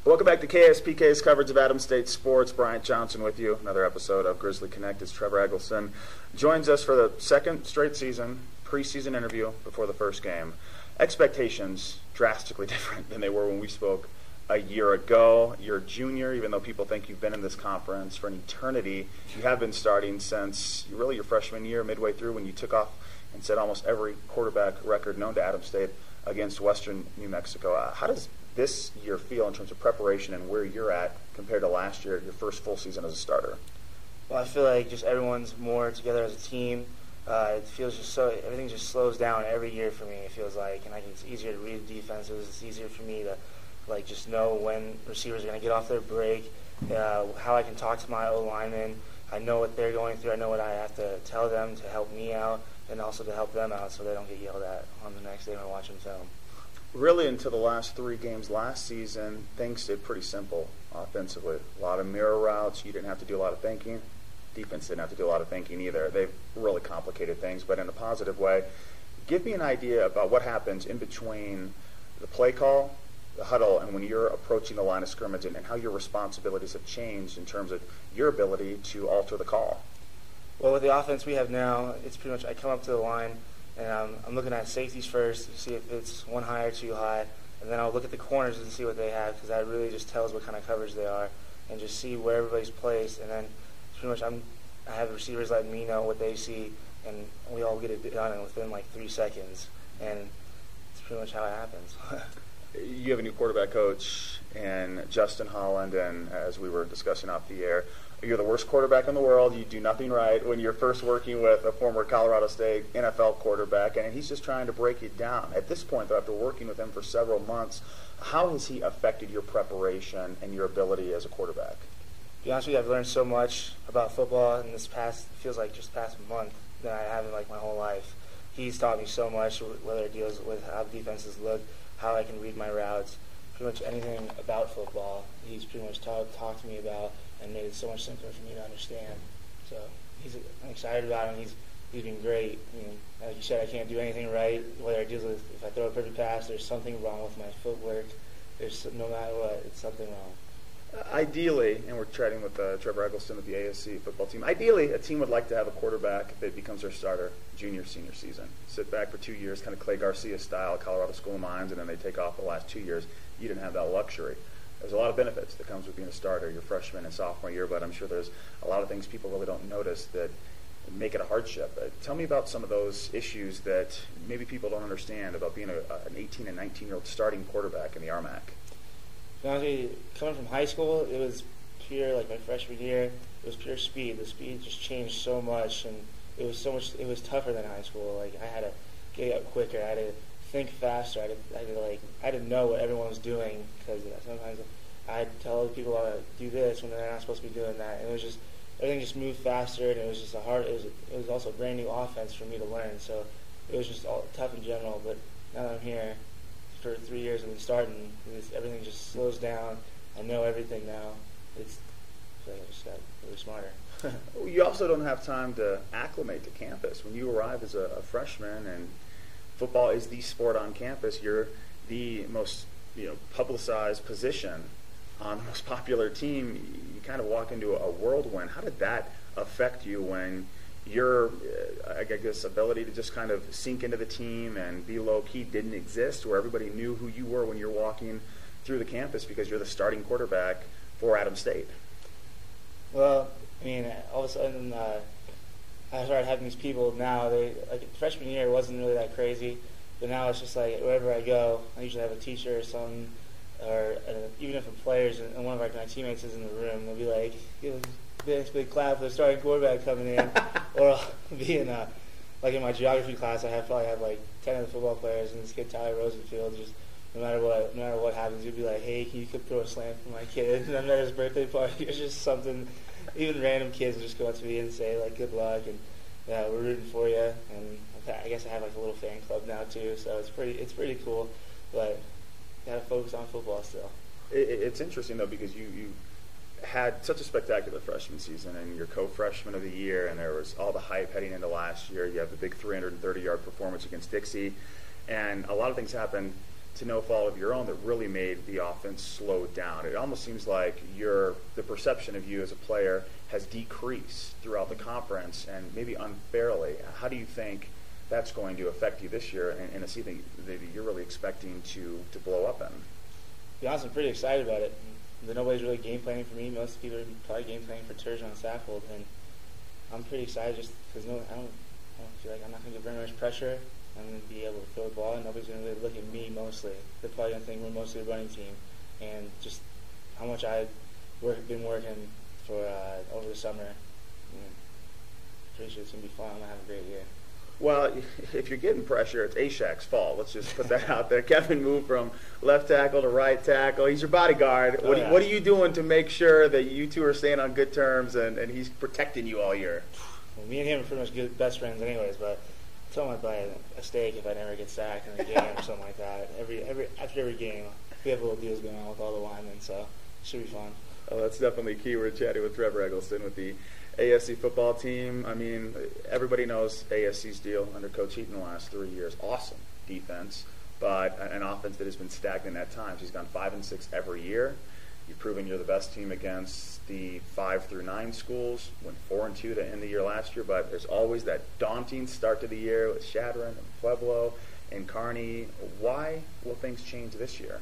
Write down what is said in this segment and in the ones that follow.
Welcome back to KSPK's coverage of Adams State sports. Bryant Johnson with you. Another episode of Grizzly Connect as Trevor Eggleston joins us for the second straight season, preseason interview before the first game. Expectations drastically different than they were when we spoke a year ago. You're a junior, even though people think you've been in this conference for an eternity. You have been starting since really your freshman year, midway through, when you took off and set almost every quarterback record known to Adams State against Western New Mexico. How does this year feel in terms of preparation and where you're at compared to last year, your first full season as a starter? Well, I feel like just everyone's more together as a team. It feels just so, everything just slows down every year for me, it feels like, and it's easier to read defenses. It's easier for me to just know when receivers are going to get off their break, how I can talk to my O-linemen. I know what they're going through. I know what I have to tell them to help me out and also to help them out so they don't get yelled at on the next day when I'm watching film. Really, until the last three games last season, things stayed pretty simple offensively. A lot of mirror routes. You didn't have to do a lot of thinking. Defense didn't have to do a lot of thinking either. They've really complicated things, but in a positive way. Give me an idea about what happens in between the play call, the huddle, and when you're approaching the line of scrimmage, and how your responsibilities have changed in terms of your ability to alter the call. Well, with the offense we have now, it's pretty much I come up to the line, and I'm looking at safeties first to see if it's one high or too high, and then I'll look at the corners and see what they have, because that really just tells what kind of coverage they are, and just see where everybody's placed, and then pretty much I have the receivers letting me know what they see, and we all get it done within like 3 seconds, and it's pretty much how it happens. You have a new quarterback coach, and Justin Holland, and as we were discussing off the air, you're the worst quarterback in the world. You do nothing right when you're first working with a former Colorado State NFL quarterback, and he's just trying to break it down. At this point, though, after working with him for several months, how has he affected your preparation and your ability as a quarterback? To be honest with you, I've learned so much about football in this past month than I have in my whole life. He's taught me so much, whether it deals with how defenses look, how I can read my routes, pretty much anything about football. He's pretty much talked to me about and made it so much simpler for me to understand. So I'm excited about him. He's been great. I mean, like you said, I can't do anything right. Whether it deals with if I throw a perfect pass, there's something wrong with my footwork. There's no matter what, it's something wrong. Ideally, and we're chatting with Trevor Eggleston of the ASC football team, ideally a team would like to have a quarterback that becomes their starter junior, senior season. Sit back for 2 years, kind of Clay Garcia style, Colorado School of Mines, and then they take off the last 2 years. You didn't have that luxury. There's a lot of benefits that comes with being a starter your freshman and sophomore year, but I'm sure there's a lot of things people really don't notice that make it a hardship. Tell me about some of those issues that maybe people don't understand about being an 18 and 19-year-old starting quarterback in the RMAC. Honestly, coming from high school, it was pure, my freshman year, it was pure speed. The speed just changed so much, and it was tougher than high school. I had to get up quicker, I had to think faster, I had to know what everyone was doing, because sometimes I'd tell other people how to do this when they're not supposed to be doing that, and it was just, everything just moved faster, and it was just it was also a brand new offense for me to learn, so it was just all tough in general, but now that I'm here, for 3 years and starting, everything just slows down. I know everything now. I feel like I just got really smarter. You also don't have time to acclimate to campus. When you arrive as a freshman and football is the sport on campus, you're the most publicized position on the most popular team. You kind of walk into a whirlwind. How did that affect you when your, ability to just kind of sink into the team and be low-key didn't exist, where everybody knew who you were when you're walking through the campus because you're the starting quarterback for Adams State? Well, all of a sudden, I started having these people now. Freshman year wasn't really that crazy, but now it's just wherever I go, I usually have a teacher or something, or even if the players and one of my teammates is in the room, they'll be like, big clap for the starting quarterback coming in. Or I'll be in in my geography class, I probably have 10 of the football players, and this kid Tyler Rosenfield, just no matter what happens, he'd be like, hey, can you throw a slam for my kid? And I'm at his birthday party. It's just something. Even random kids will just go up to me and say good luck, and we're rooting for you. And I guess I have a little fan club now too, so it's pretty cool. But gotta focus on football still. It's interesting though, because you had such a spectacular freshman season, and your co-freshman of the year, and there was all the hype heading into last year. You have the big 330-yard performance against Dixie, and a lot of things happened to no fault of your own, that really made the offense slow down. It almost seems like the perception of you as a player has decreased throughout the conference, and maybe unfairly. How do you think that's going to affect you this year in a season that you're really expecting to blow up in? To be honest, I'm pretty excited about it. Nobody's really game planning for me. Most people are probably game planning for Terjan and Saffold, and I'm pretty excited just because I don't feel like I'm not going to get very much pressure. I'm going to be able to throw the ball, and nobody's going to really look at me mostly. They're probably going to think we're mostly a running team, and just how much I've been working for over the summer. Pretty sure it's going to be fun. I'm going to have a great year. Well, if you're getting pressure, it's Ashak's fault. Let's just put that out there. Kevin moved from left tackle to right tackle. He's your bodyguard. What are you doing to make sure that you two are staying on good terms and he's protecting you all year? Well, me and him are pretty much good best friends anyways, but I told him I'd buy a steak if I never get sacked in a game or something like that. After every game, we have little deals going on with all the linemen, so it should be fun. Oh, that's definitely key. We're chatting with Trevor Eggleston with the ASC football team. I mean, everybody knows ASC's deal under Coach Heaton the last 3 years. Awesome defense, but an offense that has been stagnant at times. He's gone 5-6 every year. You've proven you're the best team against the 5 through 9 schools. Went 4-2 to end the year last year, but there's always that daunting start to the year with Shadron and Pueblo and Kearney. Why will things change this year?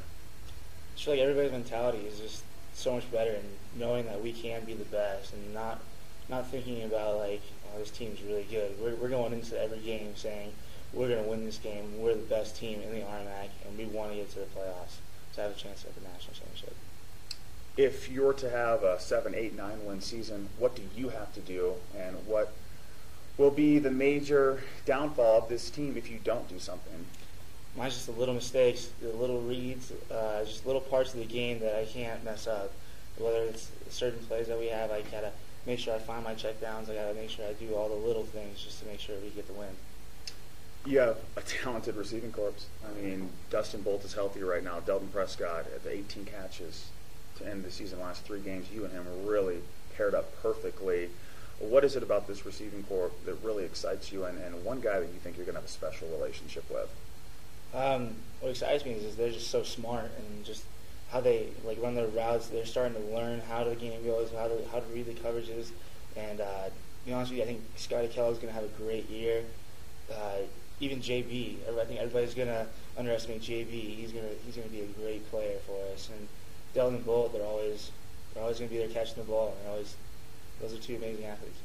I feel like everybody's mentality is just so much better, and knowing that we can be the best, and not thinking about like, oh, this team's really good. We're going into every game saying we're going to win this game. We're the best team in the RMAC, and we want to get to the playoffs to have a chance at the national championship. If you're to have a 7, 8, 9 win season, what do you have to do, and what will be the major downfall of this team if you don't do something? Mine's just the little mistakes, the little reads, just little parts of the game that I can't mess up. Whether it's certain plays that we have, I gotta make sure I find my check downs. I gotta make sure I do all the little things just to make sure we get the win. You have a talented receiving corps. I mean, Dustin Bolt is healthy right now. Delton Prescott at the 18 catches to end the season, last 3 games. You and him are really paired up perfectly. What is it about this receiving corps that really excites you, and one guy that you think you're going to have a special relationship with? What excites me is they're just so smart, and just how they like run their routes. They're starting to learn how the game goes, how to read the coverages. And to be honest with you, I think Scotty Kellogg's going to have a great year. Even JB, I think everybody's going to underestimate JB. He's going to be a great player for us. And Delton and Bolt, they're always going to be there catching the ball. And those are 2 amazing athletes.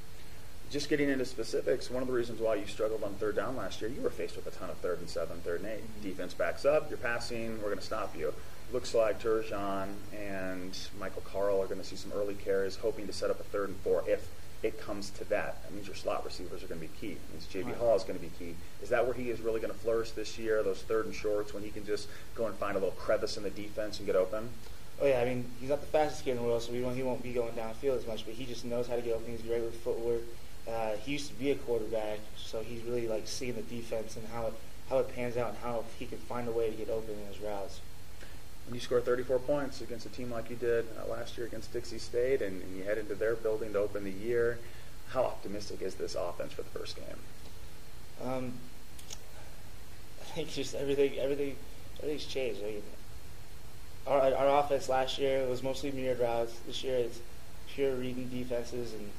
Just getting into specifics, one of the reasons why you struggled on 3rd down last year, you were faced with a ton of 3rd and 7, 3rd and 8. Mm-hmm. Defense backs up, you're passing, we're going to stop you. Looks like Terjan and Michael Carl are going to see some early carries, hoping to set up a 3rd and 4 if it comes to that. That means your slot receivers are going to be key. It means J.B. Hall is going to be key. Is that where he is really going to flourish this year, those 3rd and shorts, when he can just go and find a little crevice in the defense and get open? Oh, yeah. I mean, he's not the fastest kid in the world, so he won't be going downfield as much, but he just knows how to get open. He's great with footwork. He used to be a quarterback, so he's really like seeing the defense and how it pans out and how he can find a way to get open in his routes. When you score 34 points against a team like you did last year against Dixie State, and you head into their building to open the year, how optimistic is this offense for the first game? I think just everything's changed. I mean, our offense last year was mostly mirrored routes. This year it's pure reading defenses and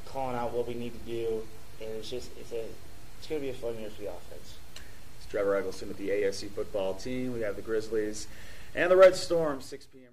calling out what we need to do, and it's going to be a fun year for the offense. It's Trevor Eggleston with the ASC football team. We have the Grizzlies and the Red Storm, 6 p.m.